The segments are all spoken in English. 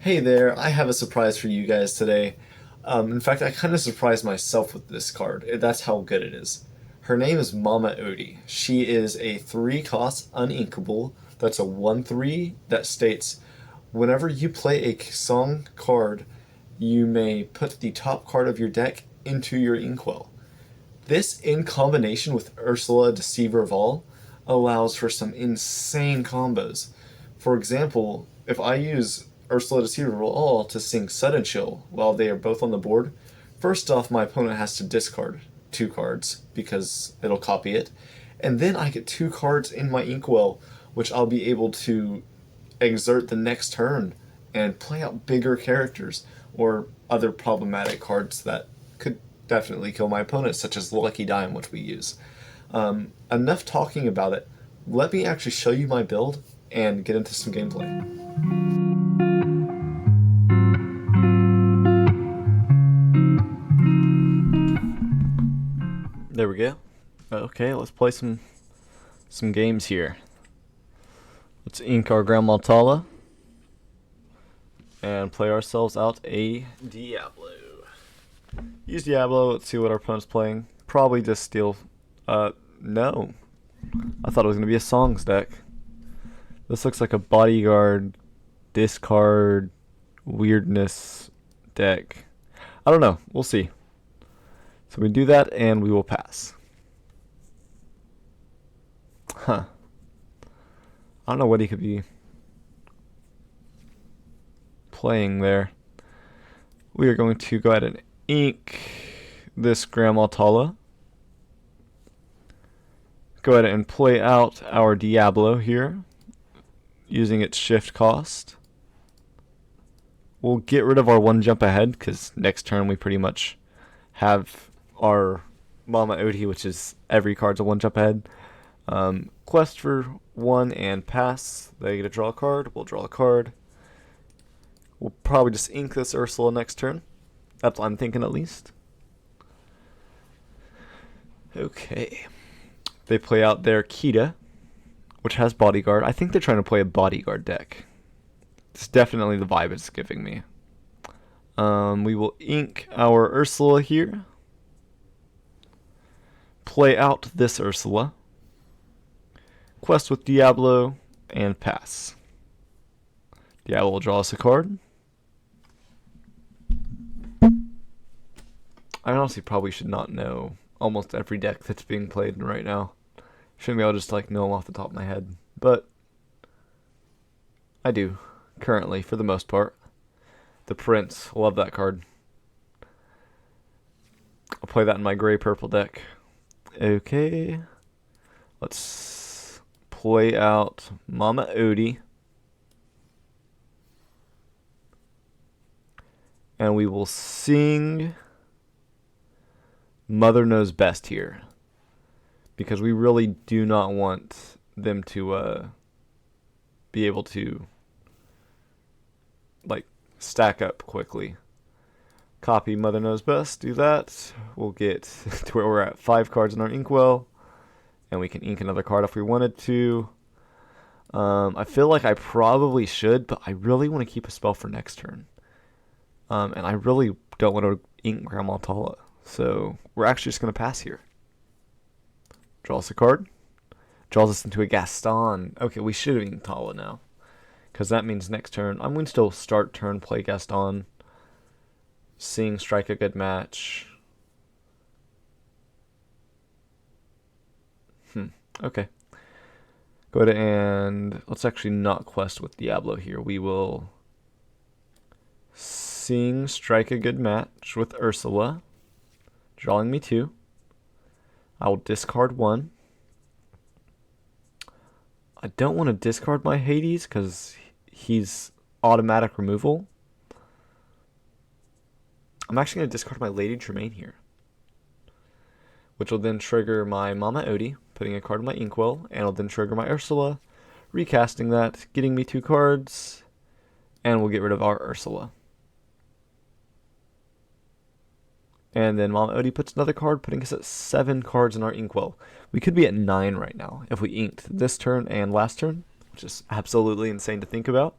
Hey there, I have a surprise for you guys today. In fact, I kind of surprised myself with this card. That's how good it is. Her name is Mama Odie. She is a 3 cost uninkable. That's a 1/3 that states whenever you play a song card, you may put the top card of your deck into your inkwell. This, in combination with Ursula Deceiver of All, allows for some insane combos. For example, if I use Ursula Deceiver of All to sing Sudden Chill while they are both on the board, first off, my opponent has to discard 2 cards because it'll copy it, and then I get 2 cards in my inkwell, which I'll be able to exert the next turn and play out bigger characters or other problematic cards that could definitely kill my opponent, such as Lucky Dime, which we use. Enough talking about it. Let me actually show you my build and get into some gameplay. There we go. Okay, let's play some games here. Let's ink our Grandma Tala and play ourselves out a Diablo. Use Diablo, let's see what our opponent's playing. Probably just steal. No. I thought it was going to be a songs deck. This looks like a bodyguard, discard, weirdness deck. I don't know. We'll see. So we do that and we will pass. Huh. I don't know what he could be playing there. We are going to go ahead and ink this Grandma Tala. Go ahead and play out our Diablo here using its shift cost. We'll get rid of our 1 jump ahead because next turn we pretty much have our Mama Odie, which is every card's a 1 jump ahead. Quest for 1 and pass. They get to draw a card. We'll draw a card. We'll probably just ink this Ursula next turn. That's what I'm thinking at least. Okay. They play out their Kita, which has bodyguard. I think they're trying to play a bodyguard deck. It's definitely the vibe it's giving me. We will ink our Ursula here. Play out this Ursula. Quest with Diablo and pass. Diablo will draw us a card. I honestly probably should not know almost every deck that's being played right now. Shouldn't be able to just know them off the top of my head, but I do currently for the most part. The Prince, love that card. I'll play that in my gray-purple deck. Okay, let's play out Mama Odie. And we will sing Mother Knows Best here. Because we really do not want them to be able to stack up quickly. Copy Mother Knows Best, do that. We'll get to where we're at 5 cards in our inkwell. And we can ink another card if we wanted to. I feel like I probably should, but I really want to keep a spell for next turn. And I really don't want to ink Grandma Tala. So we're actually just going to pass here. Draw us a card. Draws us into a Gaston. Okay, we should have inked Tala now. Because that means next turn, I'm going to still start turn, play Gaston. Sing, strike a good match. Okay. Go ahead and let's actually not quest with Diablo here. We will sing, strike a good match with Ursula. Drawing me 2. I will discard 1. I don't want to discard my Hades because he's automatic removal. I'm actually going to discard my Lady Tremaine here, which will then trigger my Mama Odie, putting a card in my inkwell, and will then trigger my Ursula, recasting that, getting me 2 cards, and we'll get rid of our Ursula. And then Mama Odie puts another card, putting us at 7 cards in our inkwell. We could be at 9 right now if we inked this turn and last turn, which is absolutely insane to think about.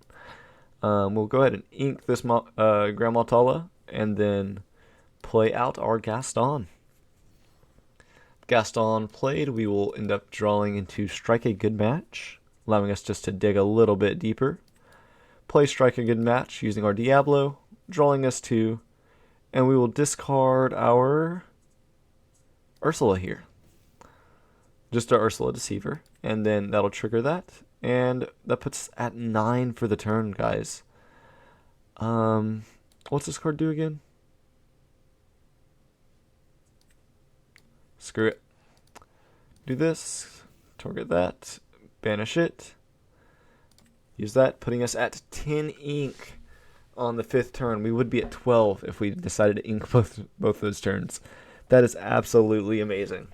We'll go ahead and ink this Grand Maltala and then play out our Gaston. Gaston played, we will end up drawing into Strike a Good Match, allowing us just to dig a little bit deeper. Play Strike a Good Match using our Diablo, drawing us to, and we will discard our Ursula here. Just our Ursula Deceiver, and then that'll trigger that, and that puts us at 9 for the turn, guys. What's this card do again? Screw it. Do this, target that, banish it, use that, putting us at 10 ink on the 5th turn. We would be at 12 if we decided to ink both those turns. That is absolutely amazing.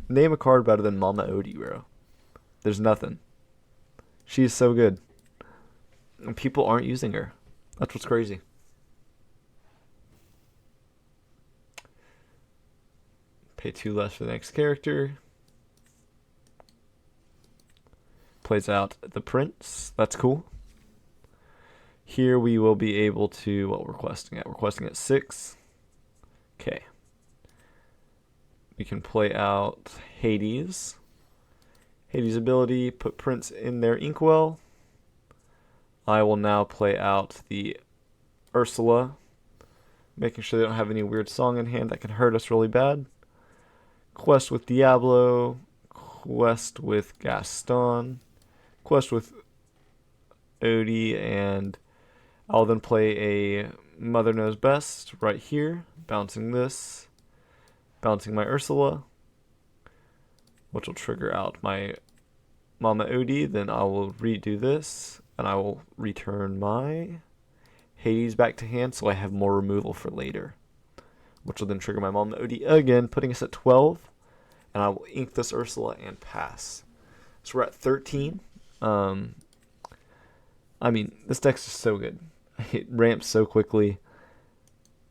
Name a card better than Mama Odie, bro. There's nothing. She's so good. And people aren't using her. That's what's crazy. Pay 2 less for the next character. Plays out the Prince. That's cool. Here we will be able to, what we're requesting at? We're requesting at 6. Okay. We can play out Hades. Hades' ability, put Prince in their Inkwell. I will now play out the Ursula, making sure they don't have any weird song in hand that can hurt us really bad. Quest with Diablo, quest with Gaston, quest with Odie, and I'll then play a Mother Knows Best right here, bouncing this, bouncing my Ursula, which will trigger out my Mama Odie. Then I will redo this, and I will return my Hades back to hand so I have more removal for later, which will then trigger my Mama Odie again, putting us at 12, and I will ink this Ursula and pass. So we're at 13. I mean, this deck's just so good. It ramps so quickly,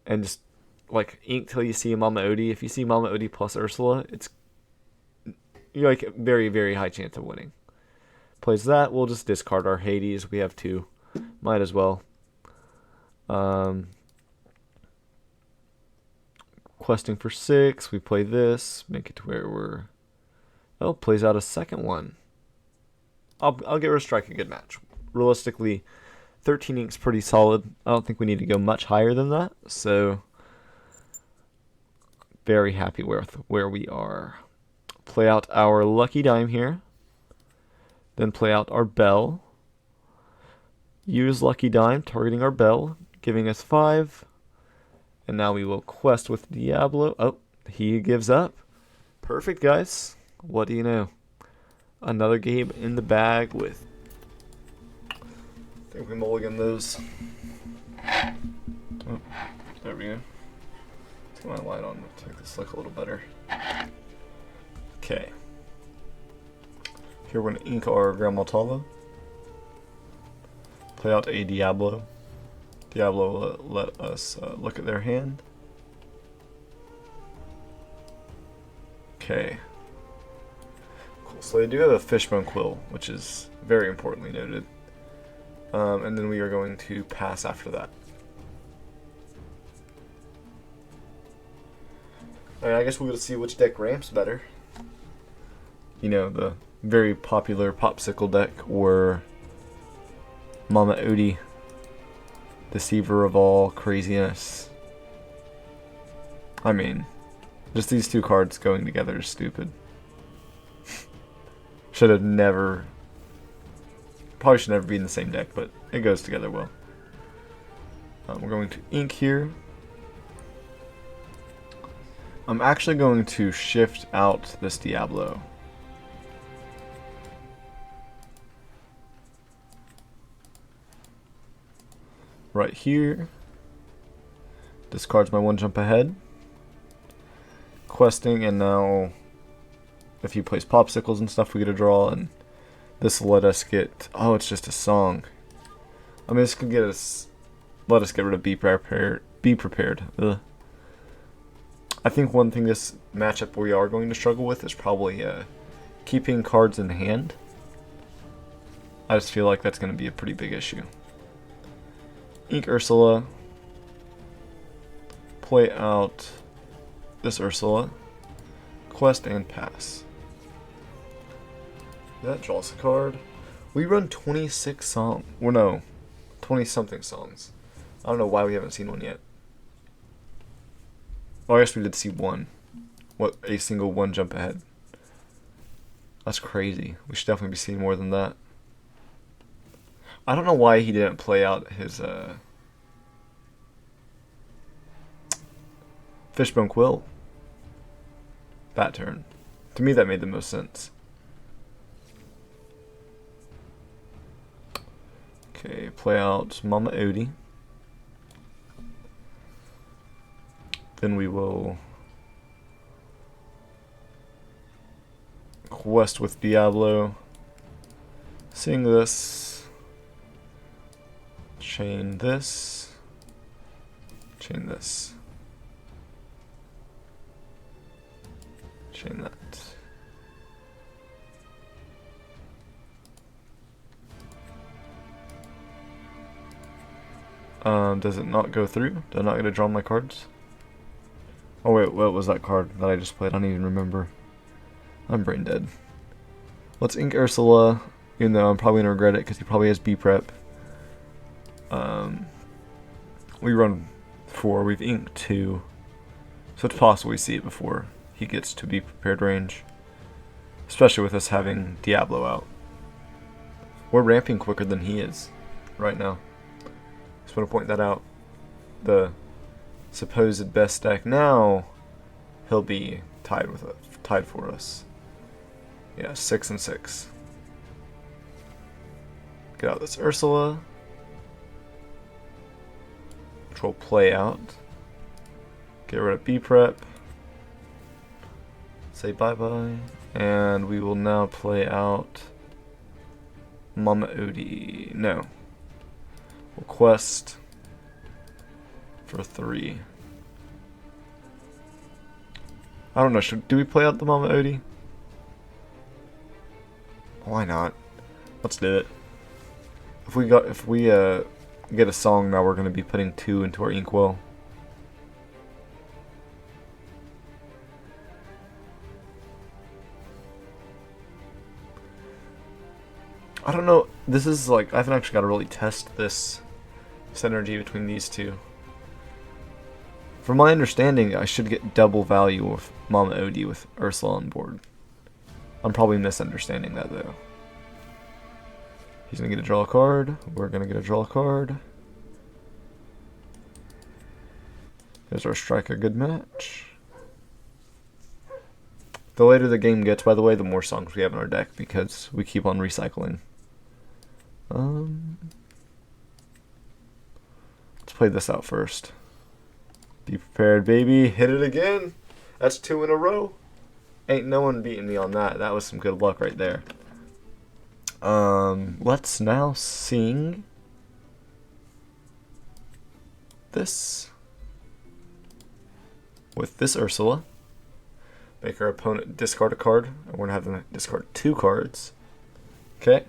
and just like ink till you see a Mama Odie. If you see Mama Odie plus Ursula, you're like a very, very high chance of winning. Plays that, we'll just discard our Hades. We have 2. Might as well. Questing for 6, we play this, make it to where we're... Oh, plays out a second one. I'll get rid of Strike a Good Match. Realistically, 13 ink's pretty solid. I don't think we need to go much higher than that, so very happy with where we are. Play out our Lucky Dime here, then play out our Bell. Use Lucky Dime, targeting our Bell, giving us 5. And now we will quest with Diablo. Oh, he gives up. Perfect, guys. What do you know? Another game in the bag with... I think we mulligan those. Oh, there we go. Let's get my light on to make this look a little better. Okay. Here we're going to ink our Grand Maltala. Play out a Diablo. Diablo will let us look at their hand. Okay. Cool. So they do have a Fishbone Quill, which is very importantly noted. And then we are going to pass after that. Alright, I guess we'll see which deck ramps better. You know, the very popular Popsicle deck or Mama Odie, Deceiver of all craziness. I mean, just these 2 cards going together is stupid. Should have never... Probably should never be in the same deck, but it goes together well. We're going to ink here. I'm actually going to shift out this Diablo. Right here. Discards my 1 jump ahead. Questing, and now if he plays Popsicles and stuff, we get a draw, and this will let us get... Oh, it's just a song. I mean, this could get us... Let us get rid of Be Prepared. Be Prepared. Ugh. I think one thing this matchup we are going to struggle with is probably keeping cards in hand. I just feel like that's going to be a pretty big issue. Ink Ursula. Play out this Ursula. Quest and pass. That draws a card. We run 26 songs. Well, no, 20 something songs. I don't know why we haven't seen one yet. Oh, I guess we did see one. What, a single one jump ahead. That's crazy. We should definitely be seeing more than that. I don't know why he didn't play out his Fishbone Quill that turn. To me, that made the most sense. Okay, play out Mama Odie. Then we will quest with Diablo. Sing this. Chain this. Chain this. Chain that. Does it not go through? Do I not get to draw my cards? Oh wait, what was that card that I just played? I don't even remember. I'm brain dead. Let's ink Ursula, even though I'm probably going to regret it because he probably has B prep. We run 4, we've inked 2. So it's possible we see it before he gets to be prepared range. Especially with us having Diablo out. We're ramping quicker than he is right now. Just want to point that out. The supposed best deck now, he'll be tied for us. Yeah, 6 and 6. Get out this Ursula, which will play out. Get rid of B prep. Say bye bye, and we will now play out Mama Odie. No, we'll quest for 3. I don't know. Do we play out the Mama Odie? Why not? Let's do it. If we get a song now, we're going to be putting 2 into our inkwell. I don't know. This is like, I haven't actually got to really test this synergy between these two. From my understanding, I should get double value with Mama Odie with Ursula on board. I'm probably misunderstanding that though. He's going to get a draw card. We're going to get a draw card. There's our strike a good match. The later the game gets, by the way, the more songs we have in our deck because we keep on recycling. Let's play this out first. Be prepared, baby. Hit it again. That's 2 in a row. Ain't no one beating me on that. That was some good luck right there. Let's now sing this with this Ursula. Make our opponent discard a card. And we're going to have them discard 2 cards. Okay.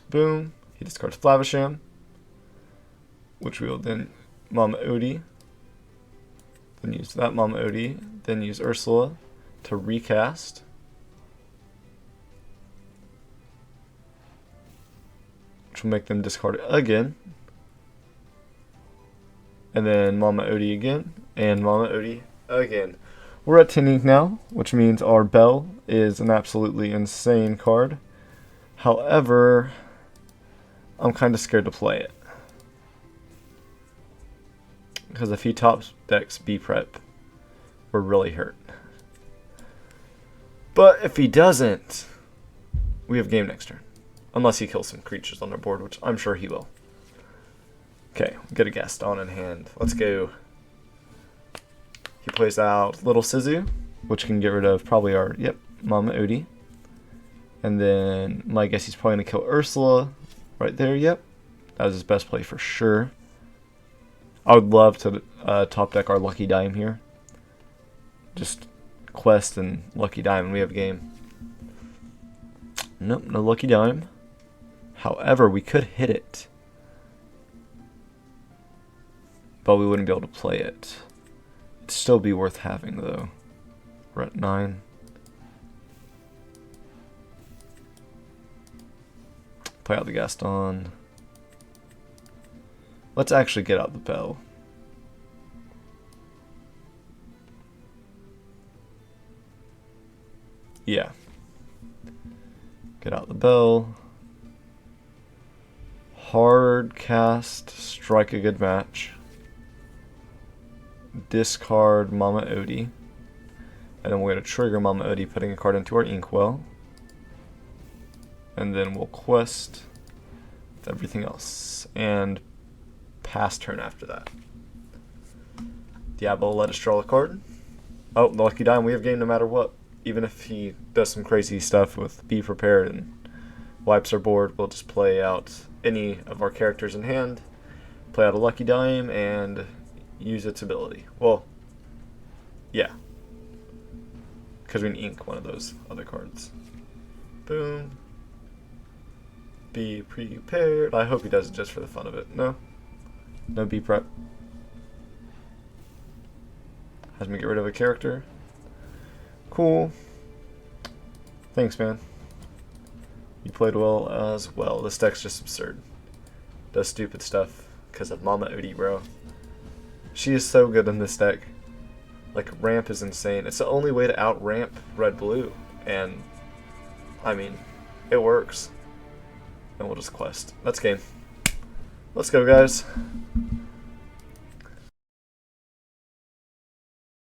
Boom. He discards Flavisham, which we will then Mama Odie. Then use that Mama Odie. Then use Ursula to recast. Which will make them discard it again. And then Mama Odie again. And Mama Odie again. We're at 10 ink now, which means our Bell is an absolutely insane card. However, I'm kind of scared to play it. Because if he top decks B prep, we're really hurt. But if he doesn't, we have game next turn. Unless he kills some creatures on our board, which I'm sure he will. Okay, get a Gaston in hand. Let's go. He plays out Little Sizu, which can get rid of probably our, Mama Odie. And then my guess he's probably going to kill Ursula right there, That was his best play for sure. I would love to top deck our Lucky Dime here. Just quest and Lucky Dime and we have game. Nope, no Lucky Dime. However, we could hit it but we wouldn't be able to play it. It'd still be worth having, though. We're at 9. Play out the Gaston. Let's actually get out the bell. Yeah. Get out the bell. Hard cast, strike a good match. Discard Mama Odie. And then we're going to trigger Mama Odie, putting a card into our Inkwell. And then we'll quest with everything else. And pass turn after that. Diablo let us draw a card. Oh, the Lucky Dime, we have game no matter what. Even if he does some crazy stuff with Be Prepared and wipes our board, we'll just play out any of our characters in hand, play out a Lucky Dime, and use its ability. Well, yeah. Because we can ink one of those other cards. Boom. Be prepared. I hope he does it just for the fun of it. No? No be prep. Has me get rid of a character. Cool. Thanks, man. You played well as well. This deck's just absurd. Does stupid stuff because of Mama Odie, bro. She is so good in this deck. Like, ramp is insane. It's the only way to out-ramp red-blue. And, I mean, it works. And we'll just quest. That's game. Let's go, guys.